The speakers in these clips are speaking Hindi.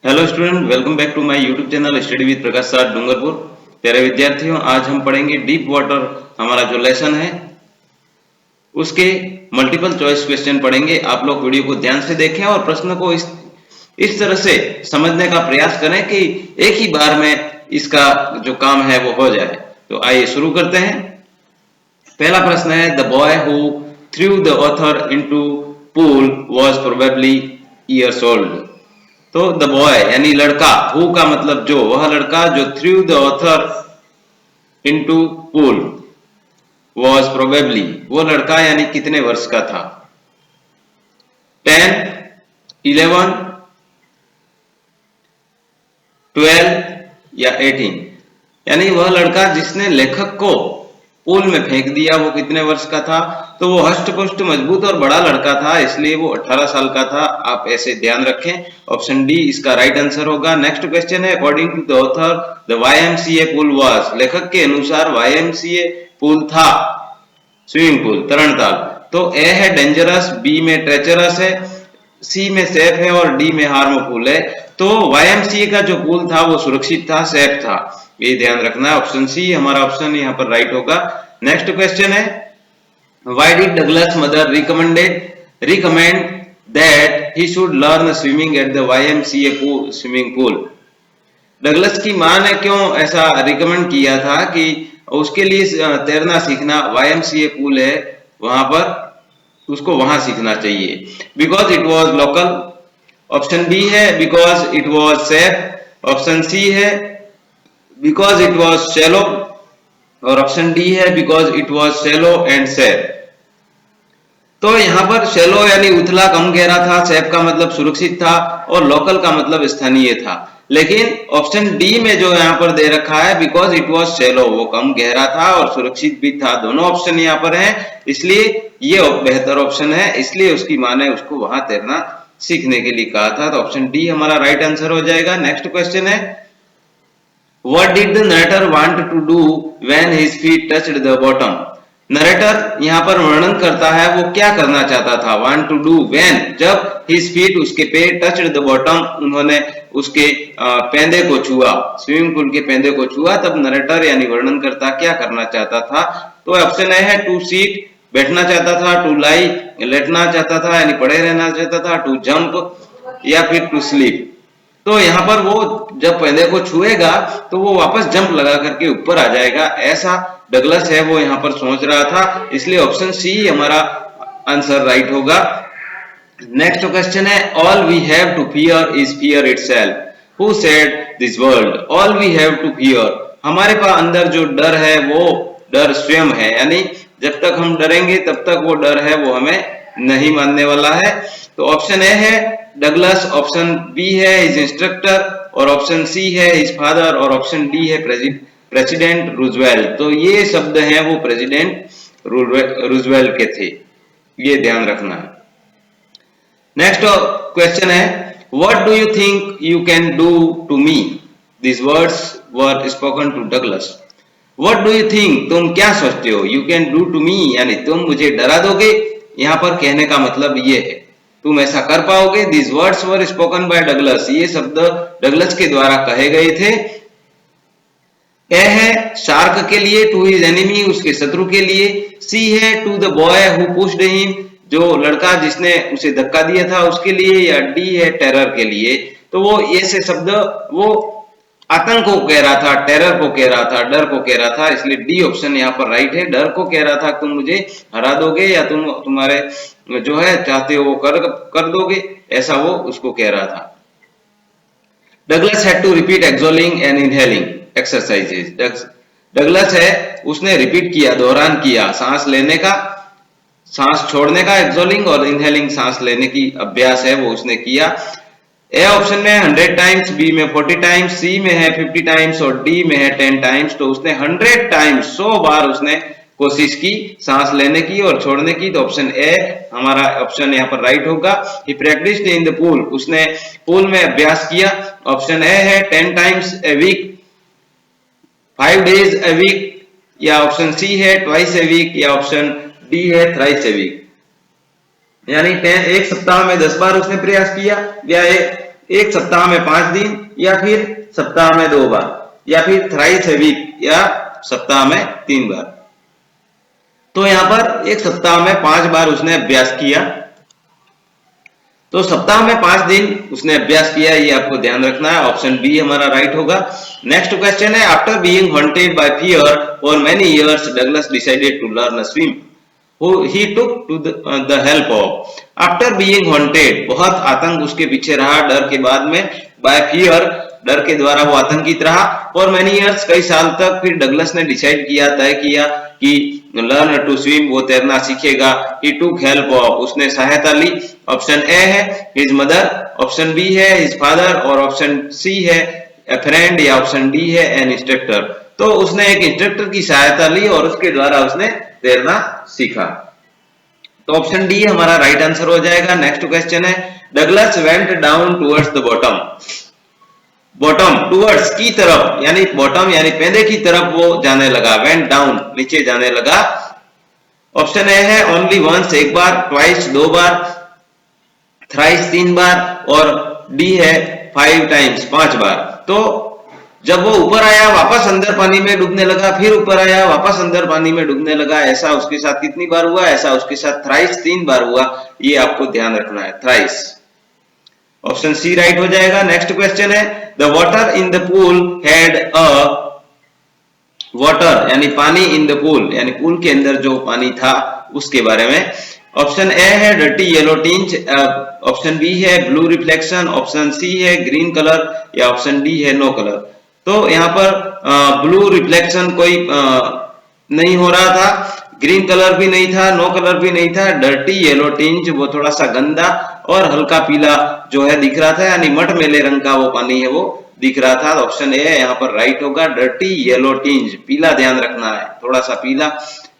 Hello student, welcome back to my YouTube channel study with Prakash sir Dungarpur. प्यारे विद्यार्थियों, आज हम पढ़ेंगे डीप वाटर। हमारा जो लेसन है उसके मल्टीपल चॉइस क्वेश्चन पढ़ेंगे। आप लोग वीडियो को ध्यान से देखें और प्रश्न को इस तरह से समझने का प्रयास करें कि एक ही बार में इसका जो काम है वो हो जाए। तो आइए शुरू करते हैं। पहला प्रश्न है, the boy who through the author into pool was probably years old. तो द बॉय यानी लड़का, हु का मतलब जो, वह लड़का जो through the author into pool was probably, वो लड़का यानी कितने वर्ष का था? 10, 11, 12 या 18। यानी वह लड़का जिसने लेखक को पूल में फेंक दिया वो कितने वर्ष का था? तो वो हष्ट पुष्ट मजबूत और बड़ा लड़का था, इसलिए वो 18 साल का था। आप ऐसे ध्यान रखें। ऑप्शन डी इसका राइट आंसर होगा। नेक्स्ट क्वेश्चन है, according to the author the YMCA pool was. लेखक के अनुसार YMCA पूल था स्विमिंग पूल, तरणताल। तो ए है डेंजरस, बी में ट्रेचरस है, सी में सेफ है और डी में हार्मफुल है। तो YMCA का जो पूल था वो सुरक्षित था, सेफ था, ये ध्यान रखना है। ऑप्शन सी हमारा ऑप्शन यहाँ पर राइट होगा। नेक्स्ट क्वेश्चन है, why did Douglas mother recommend that he should learn swimming at the YMCA swimming pool. Douglas की मां ने क्यों ऐसा रिकमेंड किया था कि उसके लिए तैरना सीखना, YMCA पूल है वहां पर, उसको वहां सीखना चाहिए? Because it was local. Option B है because it was safe. Option C है बिकॉज इट वॉज शैलो और ऑप्शन डी है because it was shallow and safe. तो यहाँ पर शैलो यानी उथला कम गहरा था, सेफ का मतलब सुरक्षित था और लोकल का मतलब स्थानीय था। लेकिन ऑप्शन डी में जो यहाँ पर दे रखा है बिकॉज इट वॉज शैलो, वो कम गहरा था और सुरक्षित भी था। दोनों ऑप्शन यहाँ पर हैं, इसलिए ये बेहतर ऑप्शन है। इसलिए उसकी मां ने उसको वहां तैरना सीखने के लिए कहा था। तो ऑप्शन डी हमारा राइट आंसर हो जाएगा। नेक्स्ट क्वेश्चन है, what did the narrator want to do when his feet touched the bottom. Narrator यहाँ पर वर्णन करता है वो क्या करना चाहता था। वांट टू डू व्हेन, जब हिज फीट उसके पैर टच्ड द बॉटम, उन्होंने उसके पेंदे को छुआ, स्विमिंग पूल के पेंदे को छुआ, तब नरेटर यानी वर्णन करता क्या करना चाहता था। तो ऑप्शन ए है टू सीट, बैठना चाहता था, टू लाई, लेटना चाहता था यानी पड़े रहना चाहता था, टू जंप या फिर टू स्लीप। तो यहाँ पर वो जब पेंदे को छुएगा तो वो वापस जंप लगा करके ऊपर आ जाएगा, ऐसा डगलस है वो यहाँ पर सोच रहा था। इसलिए ऑप्शन सी हमारा आंसर राइट होगा। नेक्स्ट क्वेश्चन है, all we have to fear is fear itself. Who said this word? All we have to fear, हमारे पास अंदर जो डर है वो डर स्वयं है, यानी जब तक हम डरेंगे तब तक वो डर है वो हमें नहीं मानने वाला है। तो ऑप्शन ए है डगलस, ऑप्शन बी है हिज इंस्ट्रक्टर और ऑप्शन सी है हिज फादर और ऑप्शन डी है प्रेसिडेंट रूजवेल्ट। तो ये शब्द हैं वो प्रेसिडेंट रूजवेल्ट के थे, ये ध्यान रखना है। नेक्स्ट क्वेश्चन है, what do you think you can do to me? This words were spoken to Douglas. What do you think, तुम क्या सोचते हो? You can do to me यानी तुम मुझे डरा दोगे। यहाँ पर कहने का मतलब ये है तुम ऐसा कर पाओगे। This words were spoken by Douglas, ये शब्द डगलस के द्वारा कहे गए थे। ए है शार्क के लिए, टू हिज एनिमी, उसके शत्रु के लिए। सी है to the boy who pushed him, जो लड़का जिसने उसे धक्का दिया था उसके लिए। या डी है टेरर के लिए। तो वो ऐसे शब्द वो आतंक को कह रहा था, टेरर को कह रहा था, डर को कह रहा था, इसलिए डी ऑप्शन यहाँ पर राइट है। डर को कह रहा था तुम मुझे हरा दोगे या तुम तुम्हारे जो है चाहते हो वो कर दोगे, ऐसा वो उसको कह रहा था। Douglas had to repeat exhaling and inhaling exercises. Douglas है उसने रिपीट किया, दोहरान किया, सांस लेने का, सांस छोड़ने का एक्सोलिंग और इनहेलिंग सांस लेने की अभ्यास है वो उसने किया। ए ऑप्शन में 100 टाइम्स, बी में 40 टाइम्स, सी में है 50 टाइम्स और डी में है 10 टाइम्स। तो उसने 100 टाइम्स, 100 बार उसने कोशिश की सांस लेने की और छोड़ने की। तो ऑप्शन ए हमारा ऑप्शन यहाँ पर राइट होगा। ही प्रैक्टिस्ड इन द पूल, उसने पूल में अभ्यास किया। ऑप्शन ए है 10 times a week, 5 days a week, या ऑप्शन सी है ट्वाइस ए वीक, या ऑप्शन डी है थ्राइस ए वीक। यानी एक सप्ताह में 10 बार उसने प्रयास किया, या एक सप्ताह में 5 दिन, या फिर सप्ताह में 2 बार, या फिर थ्राइस ए वीक, या सप्ताह में 3 बार। तो यहाँ पर एक सप्ताह में 5 बार उसने अभ्यास किया, तो सप्ताह में 5 दिन उसने अभ्यास किया, ये आपको ध्यान रखना है। ऑप्शन बी हमारा राइट होगा। नेक्स्ट क्वेश्चन है, after being haunted by fear for many years Douglas decided to learn swim, he took to the help of। After being haunted, बहुत आतंक उसके पीछे रहा, डर के बाद में, बाय फियर, डर के द्वारा वो आतंकित रहा, फॉर मेनी इयर्स, कई साल तक, फिर डगलस ने डिसाइड किया, तय किया कि लर्न टू स्विम, वो तैरना सीखेगा। he took help of, उसने सहायता ली। ऑप्शन ए है हिज मदर, ऑप्शन बी है हिज फादर, और ऑप्शन सी है ए फ्रेंड, या ऑप्शन डी है एन इंस्ट्रक्टर। तो उसने एक इंस्ट्रक्टर की सहायता ली और उसके द्वारा उसने तैरना सीखा। तो ऑप्शन डी हमारा राइट आंसर हो जाएगा। नेक्स्ट क्वेश्चन है, Douglas went down towards the bottom, bottom towards की तरफ, यानी बॉटम यानी पेंदे की तरफ वो जाने लगा, वेंट डाउन नीचे जाने लगा। ऑप्शन ए है ओनली वंस, एक बार, ट्वाइस 2 बार, थ्राइस 3 बार, और डी है 5 टाइम्स 5 बार। तो जब वो ऊपर आया वापस अंदर पानी में डूबने लगा, फिर ऊपर आया वापस अंदर पानी में डूबने लगा, ऐसा उसके साथ कितनी बार हुआ? ऐसा उसके साथ थ्राइस 3 बार हुआ, ये आपको ध्यान रखना है, थ्राइस। ऑप्शन सी राइट हो जाएगा। नेक्स्ट क्वेश्चन है, the water in the pool had a, water यानी पानी, इन द पूल यानी पूल के अंदर जो पानी था उसके बारे में। ऑप्शन ए है dirty yellow tinge, option B है ब्लू रिफ्लेक्शन, ऑप्शन सी है ग्रीन कलर, या ऑप्शन डी है नो कलर। तो यहाँ पर ब्लू रिफ्लेक्शन कोई नहीं हो रहा था, ग्रीन कलर भी नहीं था, नो कलर भी नहीं था, डर्टी येलो टिंच वो थोड़ा सा गंदा और हल्का पीला जो है दिख रहा था, यानी मटमैले रंग का वो पानी है वो दिख रहा था। ऑप्शन ए यहाँ पर राइट होगा, डर्टी येलो टिंच, पीला ध्यान रखना है, थोड़ा सा पीला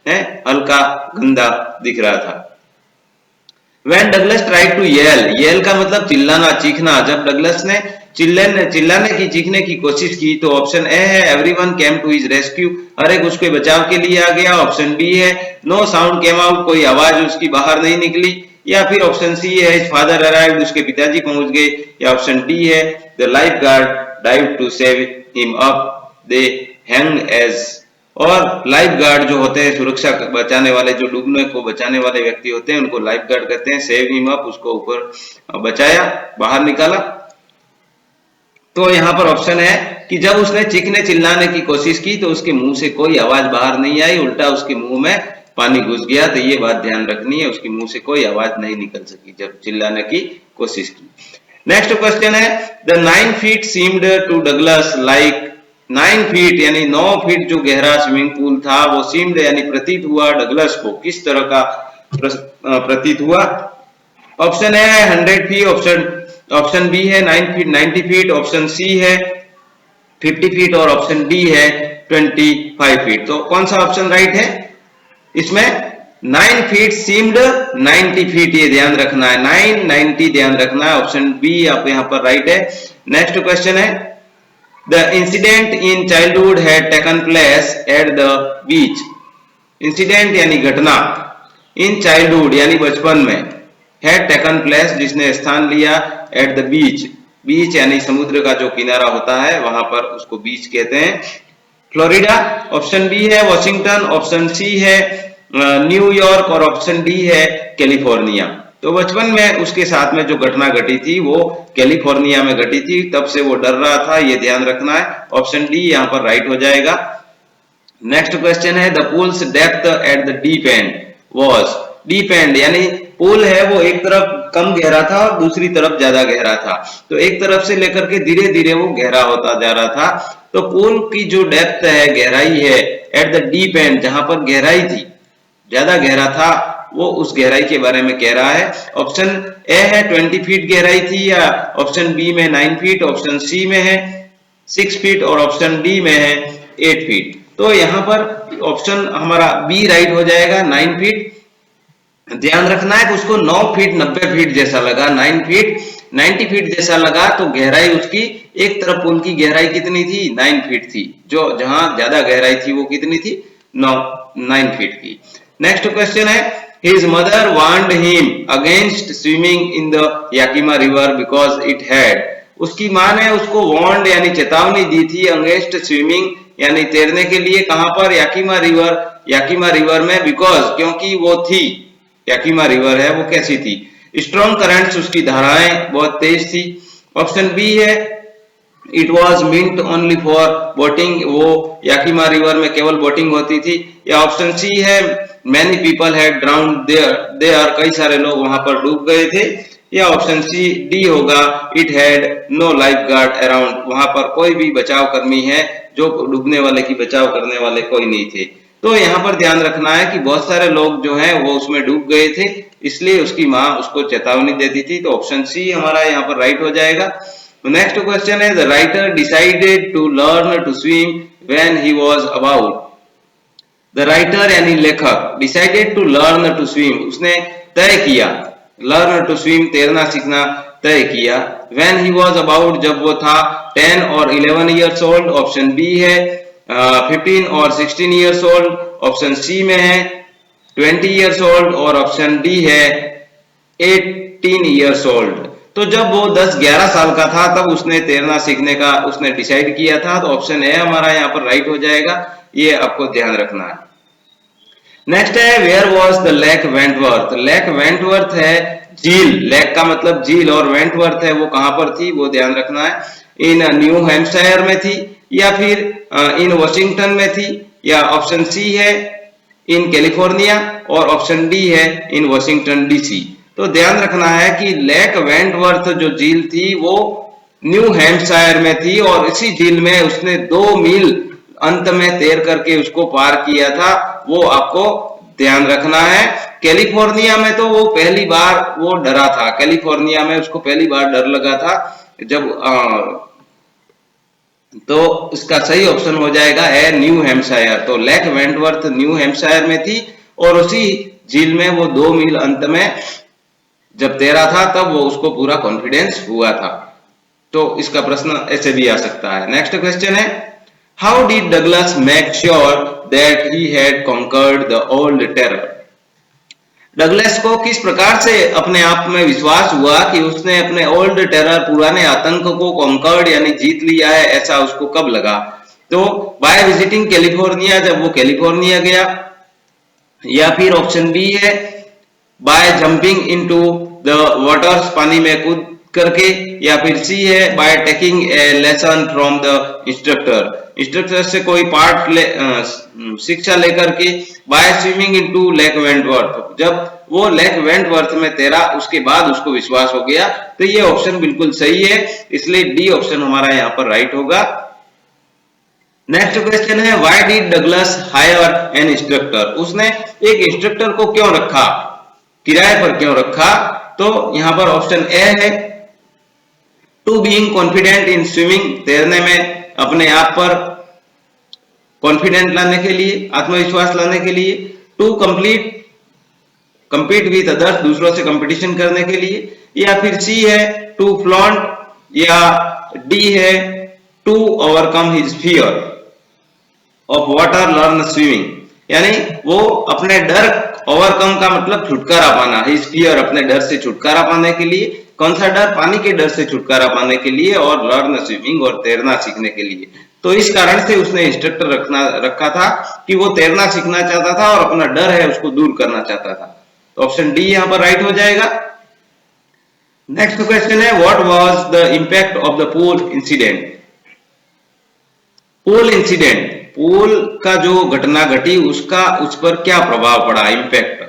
है, हल्का गंदा दिख रहा था। When Douglas tried to yell, yell का मतलब चिल्लाना, चीखना, जब डगलस ने चिल्लाने की, चीखने की कोशिश की, तो ऑप्शन ए है everyone came to his rescue, हर एक उसके बचाव के लिए आ गया। ऑप्शन बी है नो साउंड केम आउट, कोई आवाज उसकी बाहर नहीं निकली, या फिर ऑप्शन सी है हिज फादर अराइव्ड, उसके पिताजी पहुंच गए, या ऑप्शन डी है the lifeguard dive to save him up, they hang age. और लाइफ गार्ड जो होते हैं, सुरक्षा बचाने वाले, जो डूबने को बचाने वाले व्यक्ति होते हैं, उनको लाइफ गार्ड कहते हैं। सेव हिम अप, उसको ऊपर बचाया, बाहर निकाला। तो यहाँ पर ऑप्शन है कि जब उसने चीखने चिल्लाने की कोशिश की तो उसके मुंह से कोई आवाज बाहर नहीं आई, उल्टा उसके मुंह में पानी घुस गया। तो ये बात ध्यान रखनी है, उसके मुंह से कोई आवाज नहीं निकल सकी जब चिल्लाने की कोशिश की। नेक्स्ट क्वेश्चन है, the 9 feet seemed to Douglas like, 9 feet यानी 9 फीट जो गहरा स्विमिंग पूल था, वो सीम्ड यानी प्रतीत हुआ डगलस को, किस तरह का प्रतीत हुआ? ऑप्शन ए है 100 फीट, ऑप्शन बी है 9 फीट 90 फीट, ऑप्शन सी है 50 फीट, और ऑप्शन डी है 25 फीट। तो कौन सा ऑप्शन राइट है इसमें? 9 फीट सीम्ड 90 फीट, ये ध्यान रखना है, 9 90 ध्यान रखना है। ऑप्शन बी आप यहाँ पर राइट है। नेक्स्ट क्वेश्चन है, the incident in childhood had taken place at the beach, incident यानी घटना, इन चाइल्डहुड यानी बचपन में, हैड टेकन प्लेस जिसने स्थान लिया, एट द बीच, बीच यानी समुद्र का जो किनारा होता है वहां पर उसको बीच कहते हैं, फ्लोरिडा। ऑप्शन बी है वॉशिंगटन, ऑप्शन सी है न्यूयॉर्क, और ऑप्शन डी है कैलिफोर्निया। तो बचपन में उसके साथ में जो घटना घटी थी वो कैलिफोर्निया में घटी थी, तब से वो डर रहा था, ये ध्यान रखना है। ऑप्शन डी यहाँ पर राइट हो जाएगा। नेक्स्ट क्वेश्चन है, the pools depth at the deep and was, deep and यानी पूल है वो एक तरफ कम गहरा था और दूसरी तरफ ज्यादा गहरा था, तो एक तरफ से लेकर के धीरे धीरे वो गहरा होता जा रहा था। तो पूल की जो डेप्थ है, गहराई है, एट द डीप एंड, जहां पर गहराई थी, ज्यादा गहरा था, वो उस गहराई के बारे में कह रहा है। ऑप्शन ए है 20 फीट गहराई थी, या ऑप्शन बी में 9 फीट, ऑप्शन सी में है 6 फीट, और ऑप्शन डी में है 8 फीट। तो यहाँ पर ऑप्शन हमारा बी राइट हो जाएगा, 9 फीट। ध्यान रखना है कि उसको 9 फीट 90 फीट जैसा लगा, 9 फीट 90 फीट जैसा लगा, तो गहराई उसकी, एक तरफ पुल की गहराई कितनी थी? 9 फीट थी, जो जहां ज्यादा गहराई थी वो कितनी थी? 9 फीट की। नेक्स्ट क्वेश्चन है, his mother warned him against swimming in the Yakima river because it had उसकी माँ ने उसको वार्न्ड यानी चेतावनी दी थी अगेंस्ट स्विमिंग यानी तैरने के लिए, कहां पर, याकीमा रिवर में, बिकॉज क्योंकि वो थी, याकीमा रिवर है वो कैसी थी, स्ट्रॉन्ग करंट्स, उसकी धाराएं बहुत तेज थी। ऑप्शन बी है it was meant only for boating, वो याकीमा रिवर में केवल बोटिंग होती थी। या ऑप्शन सी है many people had drowned there, कई सारे लोग वहां पर डूब गए थे। या ऑप्शन सी डी होगा it had no lifeguard around, वहां पर कोई भी बचाव कर्मी है, जो डूबने वाले की बचाव करने वाले कोई नहीं थे। तो यहाँ पर ध्यान रखना है कि बहुत सारे लोग जो हैं वो उसमें डूब गए थे, इसलिए उसकी माँ उसको चेतावनी देती थी। तो ऑप्शन सी हमारा यहाँ पर राइट हो जाएगा। नेक्स्ट क्वेश्चन है the writer decided to learn to swim when he was about, the writer यानी लेखक, decided to learn to swim, उसने तय किया, लर्न टू स्विम तैरना सीखना तय किया, व्हेन ही वाज अबाउट जब वो था 10 और 11 इयर्स ओल्ड। ऑप्शन बी है 15 और 16 इयर्स ओल्ड, ऑप्शन सी में है 20 इयर्स ओल्ड और ऑप्शन डी है 18 इयर्स ओल्ड। तो जब वो 10-11 साल का था तब उसने तैरना सीखने का उसने डिसाइड किया था। तो ऑप्शन ए हमारा यहाँ पर राइट हो जाएगा, ये आपको ध्यान रखना है। नेक्स्ट है where was the lake Wentworth, lake Wentworth है झील, लेक का मतलब झील और वेंटवर्थ है वो कहां पर थी वो ध्यान रखना है। इन न्यू हैम्पशायर में थी या फिर इन वॉशिंगटन में थी, या ऑप्शन सी है इन कैलिफोर्निया और ऑप्शन डी है इन वॉशिंगटन डीसी। तो ध्यान रखना है कि लेक वेंटवर्थ जो झील थी वो न्यू हैम्पशायर में थी और इसी झील में उसने 2 मील अंत में तैर करके उसको पार किया था, वो आपको ध्यान रखना है। कैलिफोर्निया में तो वो पहली बार वो डरा था, कैलिफोर्निया में उसको पहली बार डर लगा था जब तो इसका सही ऑप्शन हो जाएगा है न्यू हैम्पशायर। तो लेक वेंटवर्थ न्यू हैम्पशायर में थी और उसी झील में वो 2 मील अंत में जब तैरा था तब वो उसको पूरा कॉन्फिडेंस हुआ था। तो इसका प्रश्न ऐसे भी आ सकता है। नेक्स्ट क्वेश्चन है how did Douglas make sure that he had conquered the old terror, Douglas को किस प्रकार से अपने आप में विश्वास हुआ कि उसने अपने ओल्ड टेरर पुराने आतंक को कॉन्कर्ड यानी जीत लिया है, ऐसा उसको कब लगा। तो बाय विजिटिंग कैलिफोर्निया, जब वो कैलिफोर्निया गया, या फिर ऑप्शन बी है by jumping into the waters, पानी में कूद करके, या फिर सी है by taking a lesson from the instructor से कोई शिक्षा लेकर के, by swimming into lake Wentworth, जब वो लेक वेंटवर्थ में तैरा उसके बाद उसको विश्वास हो गया। तो ये ऑप्शन बिल्कुल सही है, इसलिए डी ऑप्शन हमारा यहाँ पर राइट होगा। नेक्स्ट क्वेश्चन है why did Douglas hire an instructor, उसने एक इंस्ट्रक्टर को क्यों रखा, किराए पर क्यों रखा। तो यहाँ पर ऑप्शन ए है to being confident in swimming, तैरने में अपने आप पर कॉन्फिडेंट लाने के लिए, आत्मविश्वास लाने के लिए, टू compete विद अदर्स, दूसरों से कंपटीशन करने के लिए, या फिर सी है टू फ्लॉन्ट, या डी है to overcome his fear of water learn swimming, यानी वो अपने डर, ओवरकम का मतलब छुटकारा पाना, हिज फियर अपने डर से छुटकारा पाने के लिए, कौन सा डर, पानी के डर से छुटकारा पाने के लिए, और लर्न स्विमिंग और तैरना सीखने के लिए। तो इस कारण से उसने इंस्ट्रक्टर रखा था कि वो तैरना सीखना चाहता था और अपना डर है उसको दूर करना चाहता था। तो ऑप्शन डी यहाँ पर राइट हो जाएगा। नेक्स्ट क्वेश्चन है what was the impact of the pool incident, pool incident, pool का जो घटना घटी उसका उस पर क्या प्रभाव पड़ा, इंपैक्ट।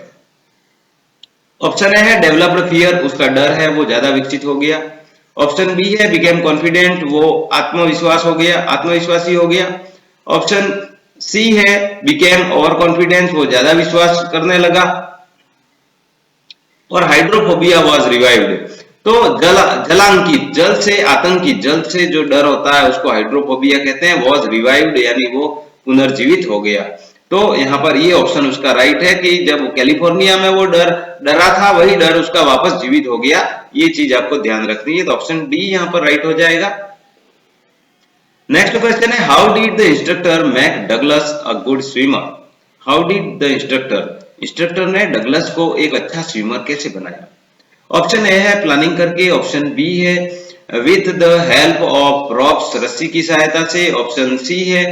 ऑप्शन ए है डेवलप्ड फियर, उसका डर है वो ज्यादा विकसित हो गया। ऑप्शन बी है बिकेम कॉन्फिडेंट, वो आत्मविश्वास हो गया, आत्मविश्वासी हो गया। ऑप्शन सी है बिकेम ओवर कॉन्फिडेंस, वो ज्यादा विश्वास करने लगा। और हाइड्रोफोबिया वाज रिवाइव्ड, तो जलांकित, जल से आतंकित, जल से जो डर होता है उसको हाइड्रोफोबिया कहते हैं, वाज रिवाइव्ड यानी वो पुनर्जीवित हो गया। तो यहाँ पर ये ऑप्शन उसका राइट है कि जब कैलिफोर्निया में वो डरा था वही डर उसका वापस जीवित हो गया, ये चीज आपको ध्यान रखनी है। तो ऑप्शन डी यहाँ पर राइट हो जाएगा। नेक्स्ट क्वेश्चन है how did the instructor make Douglas a good swimmer, how did the instructor ने डगलस को एक अच्छा स्विमर कैसे बनाया। ऑप्शन ए है प्लानिंग करके, ऑप्शन बी है with the help of ropes, रस्सी की सहायता से। ऑप्शन सी है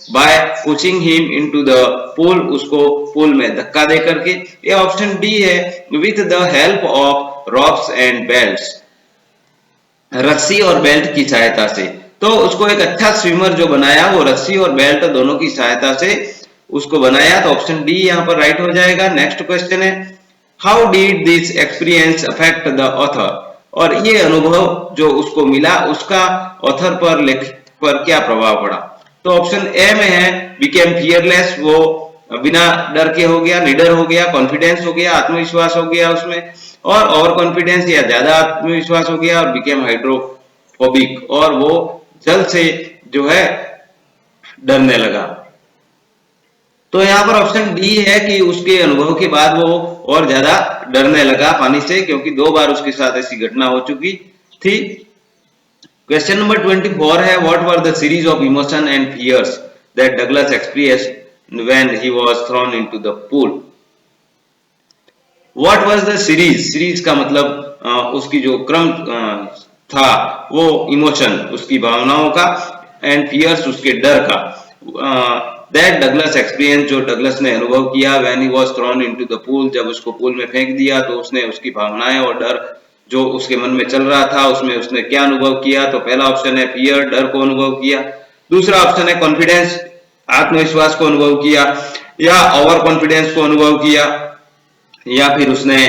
bye pushing him into the pool, उसको पूल में धक्का दे करके। या ऑप्शन डी है with the help of ropes and belts, रस्सी और बेल्ट की सहायता से। तो उसको एक अच्छा स्विमर जो बनाया वो रस्सी और बेल्ट दोनों की सहायता से उसको बनाया, तो ऑप्शन डी यहाँ पर राइट हो जाएगा। नेक्स्ट क्वेश्चन है how did this experience affect the author, और ये अनुभव जो उसको मिला उसका ऑथर पर लेखक पर क्या प्रभाव पड़ा। तो ऑप्शन ए में है बिकेम फियरलेस, वो बिना डर के हो गया, निडर हो गया, कॉन्फिडेंस हो गया, आत्मविश्वास हो गया उसमें, और ओवर कॉन्फिडेंस या ज्यादा आत्मविश्वास हो गया, और बिकेम हाइड्रोफोबिक, और वो जल से जो है डरने लगा। तो यहाँ पर ऑप्शन डी है कि उसके अनुभव के बाद वो और ज्यादा डरने लगा पानी से, क्योंकि 2 बार उसके साथ ऐसी घटना हो चुकी थी। क्वेश्चन नंबर 24 है what were the series of emotion and fears that Douglas experienced when he was thrown into the pool. What was the series, series का मतलब उसकी जो क्रम था वो इमोशन, उसकी भावनाओं का, एंड फियर्स उसके डर का। दैट डगलस एक्सपीरियंस, जो डगलस ने अनुभव किया, when he was thrown into the pool, जब उसको पूल में फेंक दिया तो उसने उसकी भावनाएं और डर जो उसके मन में चल रहा था उसमें उसने क्या अनुभव किया। तो पहला ऑप्शन है फियर, डर को अनुभव किया। दूसरा ऑप्शन है कॉन्फिडेंस, आत्मविश्वास को अनुभव किया, या ओवर कॉन्फिडेंस को अनुभव किया, या फिर उसने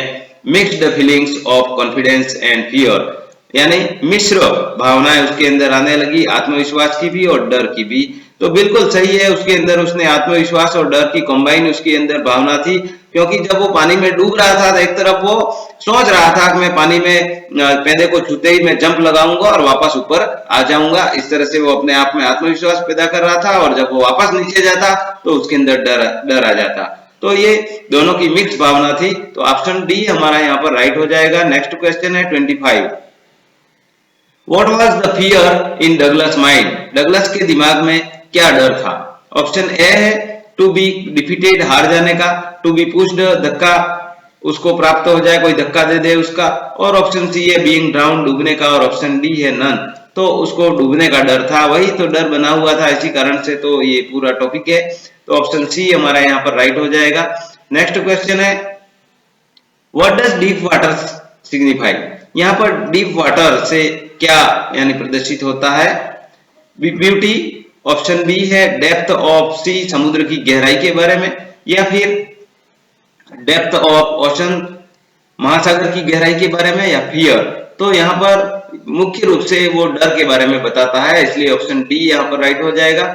mixed feelings of confidence and fear, यानी मिश्र भावनाएं उसके अंदर आने लगी, आत्मविश्वास की भी और डर की भी। तो बिल्कुल सही है, उसके अंदर उसने आत्मविश्वास और डर की कंबाइन उसके अंदर भावना थी, क्योंकि जब वो पानी में डूब रहा था तो एक तरफ वो सोच रहा था कि मैं पानी में पैदे को छूते ही मैं जंप लगाऊंगा और वापस ऊपर आ जाऊंगा। इस तरह से वो अपने आप में आत्मविश्वास पैदा कर रहा था, और जब वो वापस नीचे जाता तो उसके अंदर डर आ जाता। तो ये दोनों की मिक्स भावना थी, तो ऑप्शन डी हमारा यहाँ पर राइट हो जाएगा। नेक्स्ट क्वेश्चन है 25, what was the fear in Douglas mind, Douglas के दिमाग में क्या डर था। ऑप्शन ए है टू बी डिफीटेड, हार जाने का, टू बी पुश्ड, धक्का उसको प्राप्त हो जाए, कोई धक्का दे दे उसका, और ऑप्शन सी है बीइंग ड्राउन, डूबने का, और ऑप्शन डी है नन, तो उसको डूबने का डर था, वही तो डर बना हुआ था इसी कारण से तो ये पूरा टॉपिक है। तो ऑप्शन सी हमारा यहाँ पर राइट हो जाएगा। नेक्स्ट क्वेश्चन है what does deep water signify, यहाँ पर डीप वाटर से क्या यानी प्रदर्शित होता है। ब्यूटी, ऑप्शन बी है डेप्थ ऑफ सी, समुद्र की गहराई के बारे में, या फिर डेप्थ ऑफ ओशन, महासागर की गहराई के बारे में, या फियर। तो यहाँ पर मुख्य रूप से वो डर के बारे में बताता है, इसलिए ऑप्शन डी यहाँ पर राइट हो जाएगा।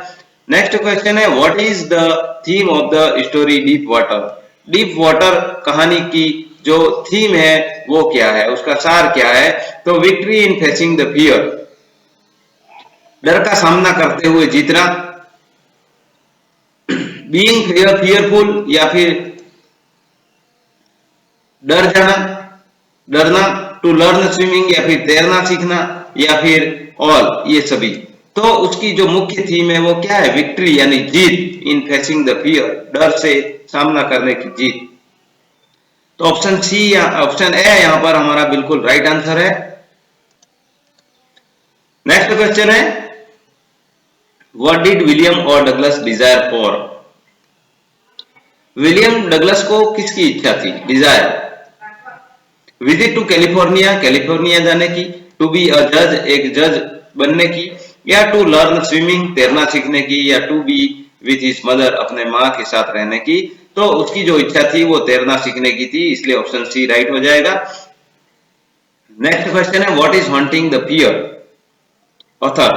नेक्स्ट क्वेश्चन है what is the theme of the story deep water, deep water कहानी की जो थीम है वो क्या है, उसका सार क्या है। तो victory in facing the fear, डर का सामना करते हुए जीतना, बीइंग फियरफुल, या फिर डरना, टू लर्न स्विमिंग, या फिर तैरना सीखना, या फिर ऑल, ये सभी। तो उसकी जो मुख्य थीम है वो क्या है, विक्ट्री यानी जीत, इन फेसिंग द फियर, डर से सामना करने की जीत। तो ऑप्शन सी या ऑप्शन ए यहां पर हमारा बिल्कुल राइट आंसर है। नेक्स्ट क्वेश्चन है व्हाट डिड विलियम और Douglas desire for, William Douglas को किसकी इच्छा थी, desire, visit to California, California जाने की, टू बी अ जज, एक जज बनने की, या टू लर्न स्विमिंग, तैरना सीखने की, या टू बी विथ हिज मदर, अपने माँ के साथ रहने की। तो उसकी जो इच्छा थी वो तैरना सीखने की थी, इसलिए ऑप्शन सी राइट हो जाएगा। नेक्स्ट क्वेश्चन है what is haunting the fear author,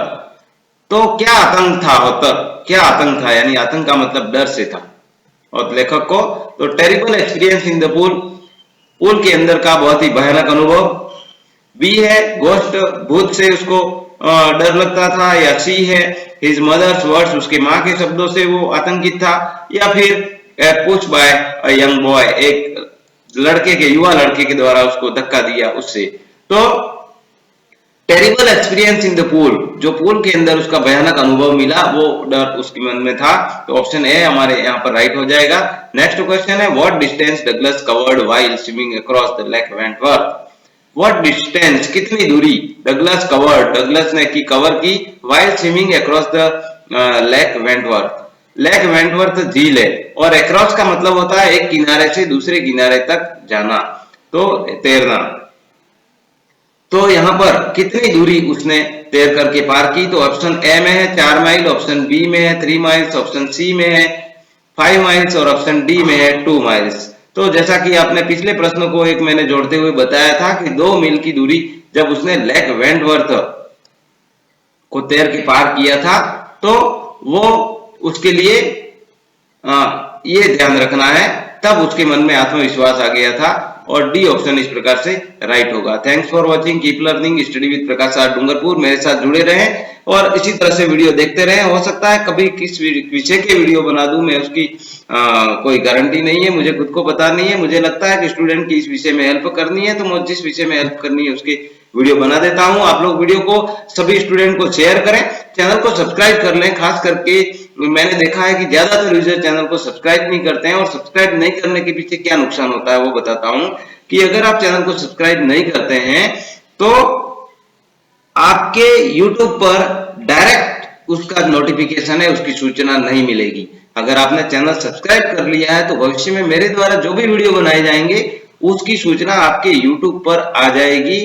तो क्या आतंक था, ऑथर क्या आतंक था, यानी आतंक का मतलब डर से था और लेखक को। तो terrible experience in the pool, pool के अंदर का बहुत ही भयानक अनुभव। बी है गोस्ट, भूत से उसको डर लगता था, या सी है हिज मदर्स वर्ड्स, उसके माँ के शब्दों से वो आतंकित था, या फिर push by a young boy, एक लड़के के, युवा लड़के के द्वारा उसको धक्का दिया उससे। तो terrible experience in the pool, जो पूल के अंदर उसका भयानक अनुभव मिला वो डर उसके मन में था, तो ऑप्शन ए हमारे यहाँ पर राइट हो जाएगा। नेक्स्ट क्वेश्चन है what distance Douglas covered while swimming across the lake Wentworth, what distance, कितनी दूरी, डगलस कवर्ड, डगलस ने की कवर की, while swimming across the lake Wentworth, lake Wentworth झील है, और अक्रॉस का मतलब होता है एक किनारे से दूसरे किनारे तक जाना, तो तैरना। तो यहाँ पर कितनी दूरी उसने तैर करके पार की, तो ऑप्शन ए में है 4 माइल, ऑप्शन बी में है 3 माइल्स, ऑप्शन सी में है 5 माइल्स और ऑप्शन डी में है 2 माइल्स। तो जैसा कि आपने पिछले प्रश्न को एक मैंने जोड़ते हुए बताया था कि 2 मील की दूरी जब उसने लेक वेंटवर्थ को तैर के पार किया था, तो वो उसके लिए ये ध्यान रखना है, तब उसके मन में आत्मविश्वास आ गया था, और डी ऑप्शन इस प्रकार से राइट होगा। Thanks for watching, keep learning, study with Prakash R Dungarpur. मेरे साथ जुड़े रहें और इसी तरह से वीडियो देखते रहें। हो सकता है कभी किस विषय के वीडियो बना दूं, मैं उसकी कोई गारंटी नहीं है, मुझे खुद को पता नहीं है। मुझे लगता है कि स्टूडेंट की इस विषय में हेल्प करनी है, तो मैं जिस विषय में हेल्प करनी है उसके वीडियो बना देता हूं। आप लोग वीडियो को सभी स्टूडेंट को शेयर करें, चैनल को सब्सक्राइब कर लें। खास करके मैंने देखा है कि ज्यादातर यूजर चैनल को सब्सक्राइब नहीं करते हैं, और सब्सक्राइब नहीं करने के पीछे क्या नुकसान होता है वो बताता हूं। कि अगर आप चैनल को सब्सक्राइब नहीं करते हैं तो आपके YouTube पर डायरेक्ट उसका नोटिफिकेशन है, उसकी सूचना नहीं मिलेगी। अगर आपने चैनल सब्सक्राइब कर लिया है तो भविष्य में मेरे द्वारा जो भी वीडियो बनाए जाएंगे उसकी सूचना आपके YouTube पर आ जाएगी।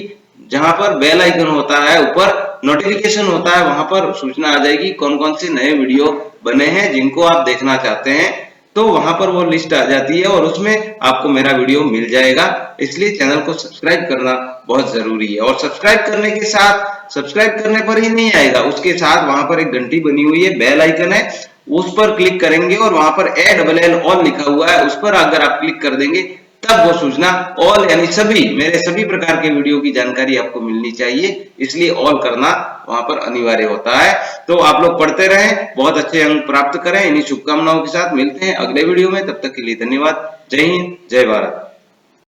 जहां पर बेल आइकन होता है, ऊपर नोटिफिकेशन होता है, वहां पर सूचना आ जाएगी कौन कौन से नए वीडियो बने हैं जिनको आप देखना चाहते हैं। तो वहां पर वो लिस्ट आ जाती है और उसमें आपको मेरा वीडियो मिल जाएगा। इसलिए चैनल को सब्सक्राइब करना बहुत जरूरी है। और सब्सक्राइब करने के साथ, सब्सक्राइब करने पर ही नहीं आएगा, उसके साथ वहां पर एक घंटी बनी हुई है, बेल आइकन है, उस पर क्लिक करेंगे और वहां पर ALL ऑल लिखा हुआ है, उस पर अगर आप क्लिक कर देंगे तब वो सूचना ऑल यानी सभी मेरे सभी प्रकार के वीडियो की जानकारी आपको मिलनी चाहिए। इसलिए ऑल करना वहां पर अनिवार्य होता है। तो आप लोग पढ़ते रहें, बहुत अच्छे अंक प्राप्त करें। इन्हीं शुभकामनाओं के साथ मिलते हैं अगले वीडियो में। तब तक के लिए धन्यवाद। जय हिंद, जय भारत।